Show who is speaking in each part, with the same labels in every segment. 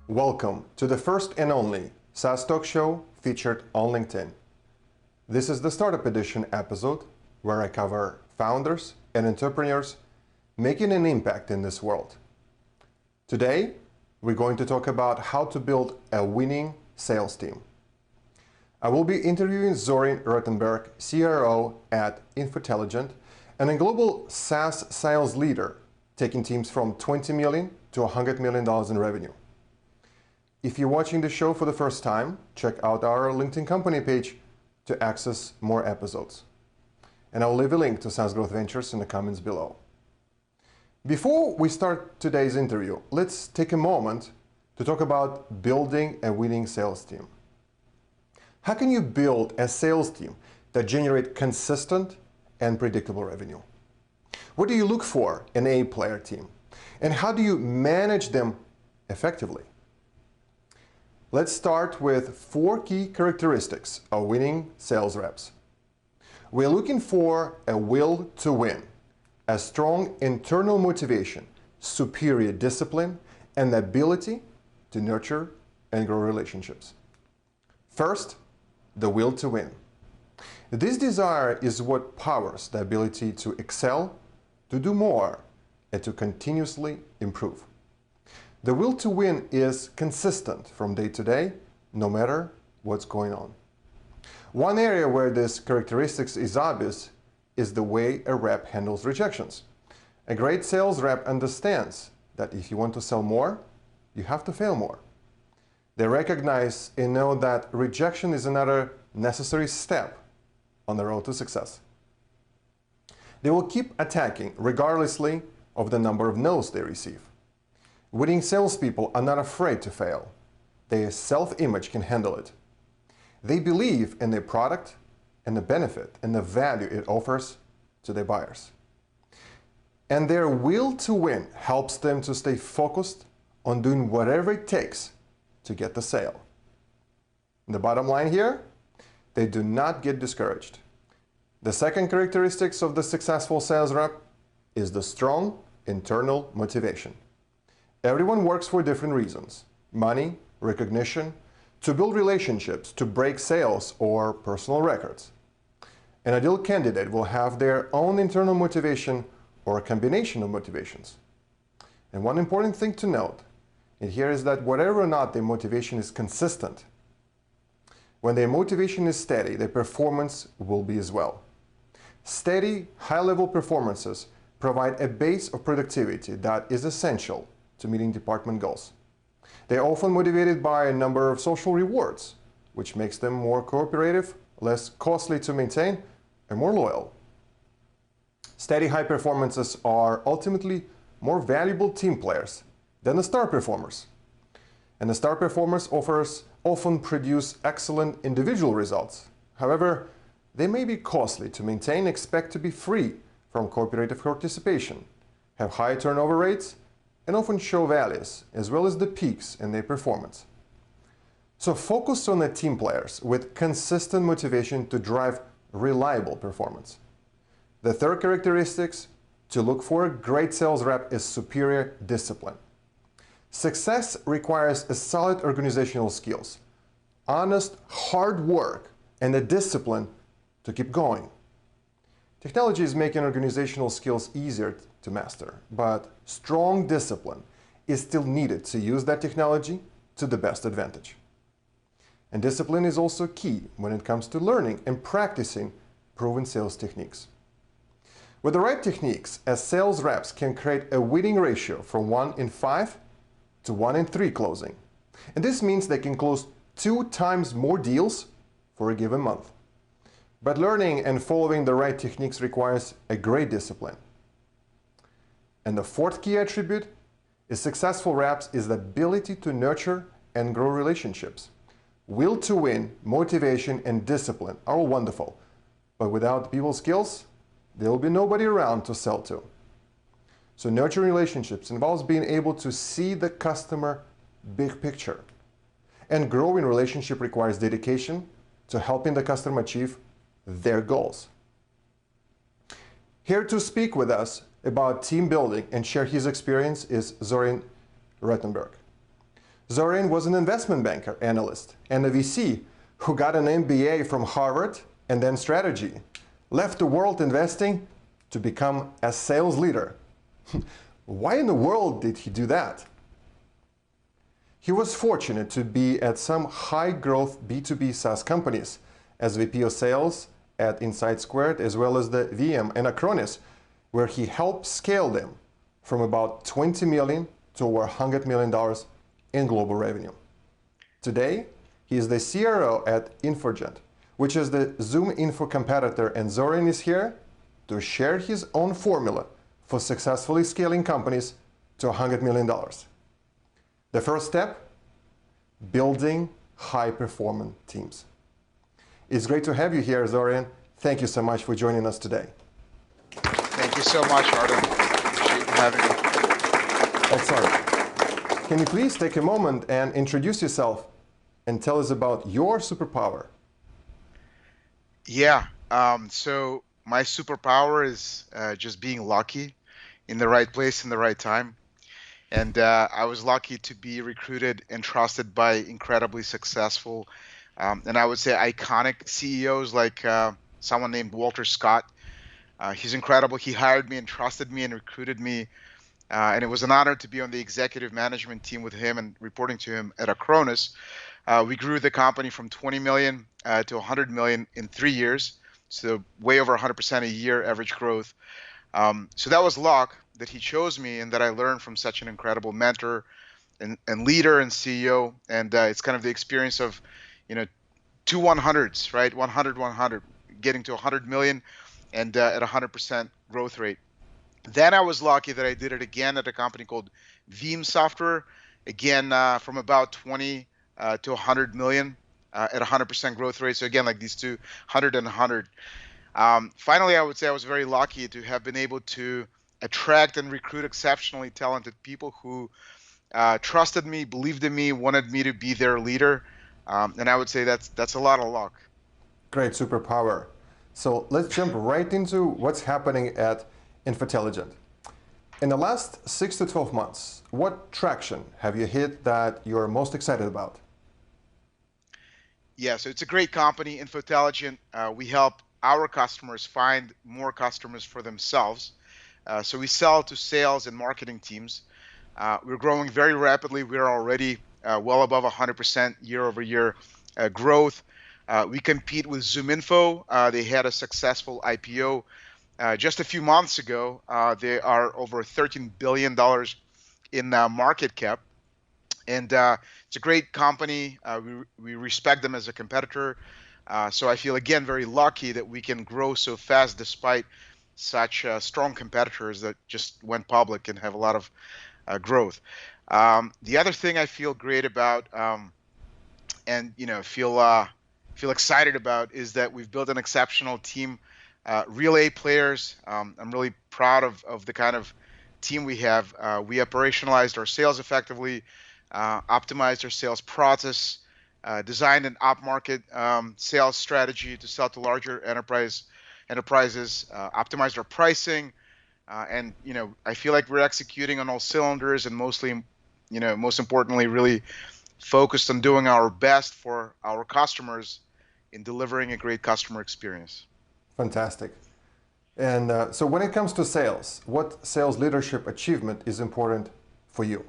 Speaker 1: Welcome to the first and only SaaS Talk Show featured on LinkedIn. This is the Startup Edition episode where I cover founders and entrepreneurs making an impact in this world. Today, we're going to talk about how to build a winning sales team. I will be interviewing Zorian Rotenberg, CRO at Infotelligent, and a global SaaS Sales Leader, taking teams from $20 million to $100 million in revenue. If you're watching the show for the first time, check out our LinkedIn company page to access more episodes. And I'll leave a link to SaaS Growth Ventures in the comments below. Before we start today's interview, let's take a moment to talk about building a winning sales team. How can you build a sales team that generates consistent and predictable revenue? What do you look for in a player team? And how do you manage them effectively? Let's start with 4 key characteristics of winning sales reps. We're looking for a will to win, a strong internal motivation, superior discipline, and the ability to nurture and grow relationships. First, the will to win. This desire is what powers the ability to excel, to do more, and to continuously improve. The will to win is consistent from day to day, no matter what's going on. One area where this characteristic is obvious is the way a rep handles rejections. A great sales rep understands that if you want to sell more, you have to fail more. They recognize and know that rejection is another necessary step on the road to success. They will keep attacking regardlessly of the number of no's they receive. Winning salespeople are not afraid to fail. Their self-image can handle it. They believe in their product and the benefit and the value it offers to their buyers. And their will to win helps them to stay focused on doing whatever it takes to get the sale. The bottom line here, they do not get discouraged. The second characteristic of the successful sales rep is the strong internal motivation. Everyone works for different reasons: money, recognition, to build relationships, to break sales, or personal records. An ideal candidate will have their own internal motivation or a combination of motivations. And one important thing to note in here is that whatever or not their motivation is consistent, when their motivation is steady, their performance will be as well. Steady, high-level performances provide a base of productivity that is essential to meeting department goals. They are often motivated by a number of social rewards, which makes them more cooperative, less costly to maintain, and more loyal. Steady high performances are ultimately more valuable team players than the star performers. And the star performers often produce excellent individual results. However, they may be costly to maintain, expect to be free from cooperative participation, have high turnover rates, and often show valleys, as well as the peaks in their performance. So focus on the team players with consistent motivation to drive reliable performance. The third characteristic to look for a great sales rep is superior discipline. Success requires a solid organizational skills, honest, hard work, and the discipline to keep going. Technology is making organizational skills easier to master, but strong discipline is still needed to use that technology to the best advantage. And discipline is also key when it comes to learning and practicing proven sales techniques. With the right techniques, as sales reps can create a winning ratio from 1 in 5 to 1 in 3 closing. And this means they can close 2 times more deals for a given month. But learning and following the right techniques requires a great discipline. And the fourth key attribute is successful reps is the ability to nurture and grow relationships. Will to win, motivation, and discipline are all wonderful, but without people skills, there will be nobody around to sell to. So nurturing relationships involves being able to see the customer big picture. And growing relationship requires dedication to helping the customer achieve their goals. Here to speak with us about team building and share his experience is Zorian Rotenberg. Zorian was an investment banker, analyst, and a VC who got an MBA from Harvard and then strategy, left the world investing to become a sales leader. Why in the world did he do that? He was fortunate to be at some high-growth B2B SaaS companies as VP of Sales at Insight Squared, as well as the VM and Acronis, where he helped scale them from about $20 million to over $100 million in global revenue. Today, he is the CRO at Infotelligent, which is the Zoom Info competitor, and Zorian is here to share his own formula for successfully scaling companies to $100 million. The first step, building high-performant teams. It's great to have you here, Zorian. Thank you so much for joining us today.
Speaker 2: Thank you so much, Artem. Appreciate having me.
Speaker 1: Excellent. Can you please take a moment and introduce yourself and tell us about your superpower?
Speaker 2: Yeah, so my superpower is just being lucky in the right place in the right time. And I was lucky to be recruited and trusted by incredibly successful and I would say iconic CEOs like someone named Walter Scott. He's incredible. He hired me and trusted me and recruited me. And it was an honor to be on the executive management team with him and reporting to him at Acronis. We grew the company from 20 million to 100 million in 3 years. So way over 100% a year average growth. So that was luck that he chose me and that I learned from such an incredible mentor and leader and CEO. And it's kind of the experience of, two 100s, right? 100, 100, getting to 100 million and at 100% growth rate. Then I was lucky that I did it again at a company called Veeam Software, again, from about 20 to 100 million at 100% growth rate. So again, like these two, 100 and 100. Finally, I would say I was very lucky to have been able to attract and recruit exceptionally talented people who trusted me, believed in me, wanted me to be their leader. And I would say that's a lot of luck.
Speaker 1: Great superpower. So let's jump right into what's happening at Infotelligent. In the last 6 to 12 months, what traction have you hit that you're most excited about?
Speaker 2: Yeah, so it's a great company, Infotelligent. We help our customers find more customers for themselves. So we sell to sales and marketing teams. We're growing very rapidly. We're already well above 100% year-over-year growth. We compete with ZoomInfo. They had a successful IPO just a few months ago. They are over $13 billion in market cap. And it's a great company. We respect them as a competitor. So I feel, again, very lucky that we can grow so fast despite such strong competitors that just went public and have a lot of growth. The other thing I feel great about and feel excited about is that we've built an exceptional team, real A players. I'm really proud of the kind of team we have. We operationalized our sales effectively, optimized our sales process, designed an up-market sales strategy to sell to larger enterprises, optimized our pricing, and I feel like we're executing on all cylinders and mostly, most importantly, really focused on doing our best for our customers in delivering a great customer experience.
Speaker 1: Fantastic. And so when it comes to sales, what sales leadership achievement is important for you?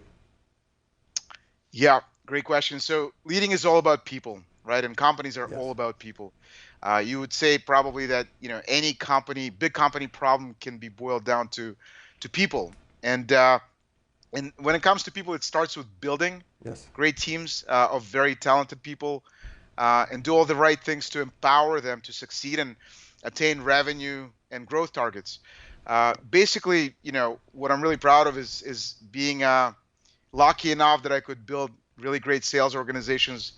Speaker 2: Yeah, great question. So leading is all about people, right? And companies are all about people. You would say probably that any company, big company problem can be boiled down to people. And when it comes to people, it starts with building great teams of very talented people and do all the right things to empower them to succeed and attain revenue and growth targets. Basically, what I'm really proud of is being lucky enough that I could build really great sales organizations,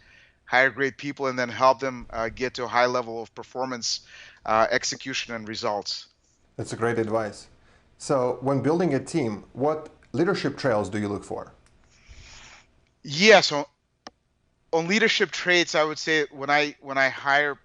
Speaker 2: hire great people, and then help them get to a high level of performance, execution, and results.
Speaker 1: That's a great advice. So when building a team, what leadership traits do you look for?
Speaker 2: Yeah, so on leadership traits, I would say when I hire